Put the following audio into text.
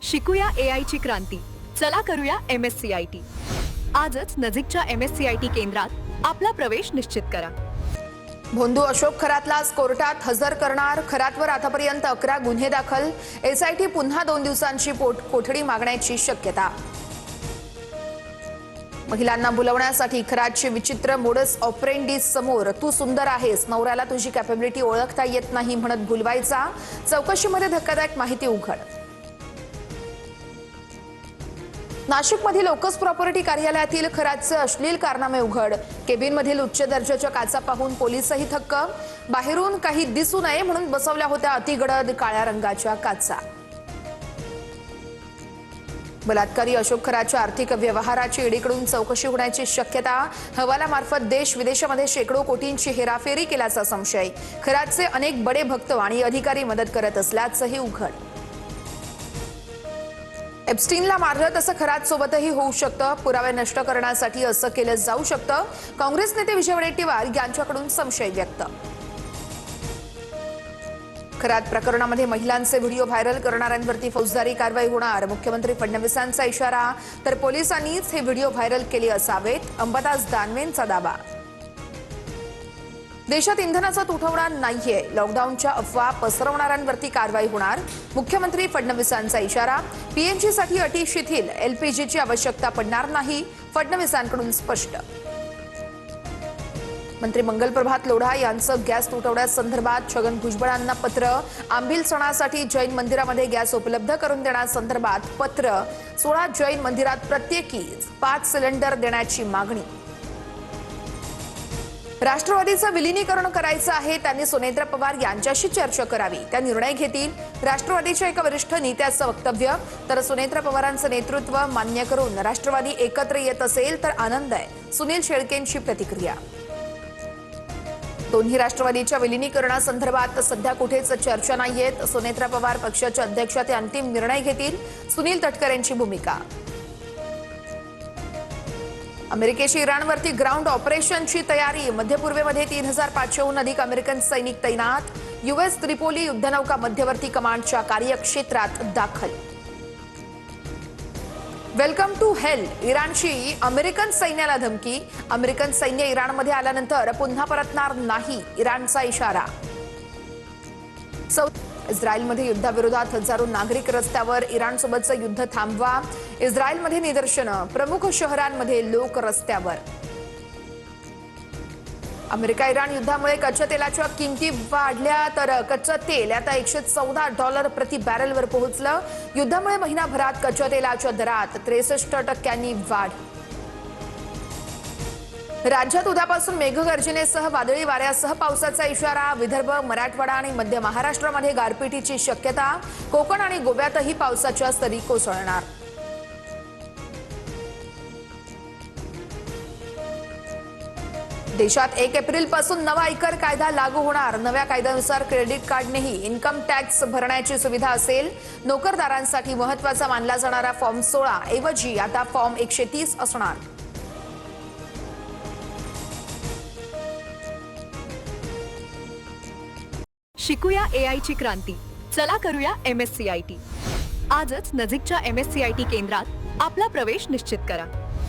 शिकूया AI ची क्रांती. चला करूया MSCIT. आजच नजीकच्या MSCIT केंद्रात आपला प्रवेश निश्चित करा. भोंदू अशोक खरातला कोर्टात हजर करणार. खरातवर आतापर्यंत 11 गुन्हे दाखल. SIT पुन्हा 2 दिवसांची कोठडी मागण्याची शक्यता. महिलांना बुलवण्यासाठी खरातची विचित्र मोडस ऑपरेंडिस समोर. तू सुंदर आहेस, नवऱ्याला तुझी कॅपेबिलिटी ओळखता येत नाही म्हणत भुलवायचा. चौकशीमध्ये धक्कादायक माहिती उघड. नाशिकमधील लोकस प्रॉपर्टी कार्यालयातील खरातचे अश्लील कारनामे उघड. केबिनमधील उच्च दर्जाच्या काचा पाहून पोलिसही थक्क. बाहेरून काही दिसू नये म्हणून बसवल्या होत्या अतिगडद काळ्या रंगाच्या काचा. बलात्कारी अशोक खरातच्या आर्थिक व्यवहाराची ईडीकडून चौकशी होण्याची शक्यता. हवालामार्फत देश विदेशामध्ये शेकडो कोटींची हेराफेरी केल्याचा संशय. खरातचे अनेक बडे भक्त आणि अधिकारी मदत करत असल्याचंही उघड. एप्स्टीनला मारलं तसं खरात सोबतही होऊ शकतं. पुरावे नष्ट करण्यासाठी असं केलं जाऊ शकतं. काँग्रेस नेते विजय वडेट्टीवार यांच्याकडून संशय व्यक्त. खरात प्रकरणामध्ये महिलांचे व्हिडिओ व्हायरल करणाऱ्यांवरती फौजदारी कारवाई होणार. मुख्यमंत्री फडणवीसांचा इशारा. तर पोलिसांनीच हे व्हिडिओ व्हायरल केले असावेत, अंबादास दानवेंचा दावा. देशात इंधनाचा तुटवडा नाहीये. लॉकडाऊनच्या अफवा पसरवणाऱ्यांवरती कारवाई होणार. मुख्यमंत्री फडणवीसांचा इशारा. पीएनजीसाठी अटी शिथिल. LPGची आवश्यकता पडणार नाही. फडणवीसांकडून स्पष्ट. मंत्री मंगलप्रभात लोढा यांचं गॅस तुटवड्यासंदर्भात छगन भुजबळांना पत्र. आंबील सणासाठी जैन मंदिरामध्ये गॅस उपलब्ध करून देण्यासंदर्भात पत्र. 16 जैन मंदिरात प्रत्येकी 5 सिलेंडर देण्याची मागणी. राष्ट्रवादीचं विलीनीकरण करायचं आहे. त्यांनी सुनेत्रा पवार यांच्याशी चर्चा करावी. त्या निर्णय घेतील. राष्ट्रवादीच्या एका वरिष्ठ नेत्याचं वक्तव्य. तर सुनेत्रा पवारांचं नेतृत्व मान्य करून राष्ट्रवादी एकत्र येत असेल तर आनंद आहे. सुनील शेळकेंची प्रतिक्रिया. दोन्ही राष्ट्रवादीच्या विलीनीकरणासंदर्भात सध्या कुठेच चर्चा नाहीयेत. सुनेत्रा पवार पक्षाच्या अध्यक्षा ते अंतिम निर्णय घेतील. सुनील तटकरेंची भूमिका. अमेरिकेची इराणवरती ग्राउंड ऑपरेशनची तयारी. मध्य पूर्वेमध्ये 3500हून अधिक अमेरिकन सैनिक तैनात. US त्रिपोली युद्धनौका मध्यवर्ती कमांडच्या कार्यक्षेत्रात दाखल. Welcome to hell. इराणची अमेरिकन सैन्याला धमकी. अमेरिकन सैन्य इराणमध्ये आल्यानंतर पुन्हा परतणार नाही, इराणचा इशारा. इस्रायलमध्ये युद्धाविरोधात हजारो नागरिक रस्त्यावर. इराणसोबतचं युद्ध थांबवा. इस्रायलमध्ये निदर्शनं. प्रमुख शहरांमध्ये लोक रस्त्यावर. अमेरिका इराण युद्धामुळे कच्च्या तेलाच्या किमती वाढल्या. तर कच्चं तेल आता $114 प्रति बॅरलवर पोहोचलं. युद्धामुळे महिनाभरात कच्च्या तेलाच्या दरात 63% वाढ. राज्यात उद्यापासून मेघगर्जनेसह वादळी वाऱ्यासह पावसाचा इशारा. विदर्भ, मराठवाडा आणि मध्य महाराष्ट्रामध्ये गारपिटीची शक्यता. कोकण आणि गोव्यातही पावसाच्या सरी कोसळणार. देशात 1 एप्रिलपासून नवा आयकर कायदा लागू होणार. नव्या कायद्यानुसार क्रेडिट कार्डनेही इन्कम टॅक्स भरण्याची सुविधा असेल. नोकरदारांसाठी महत्त्वाचा मानला जाणारा फॉर्म 16 ऐवजी आता फॉर्म 130 असणार. शिकूया AI ची क्रांती. चला करूया MSCIT. आजच नजीकच्या MSCIT केंद्रात आपला प्रवेश निश्चित करा.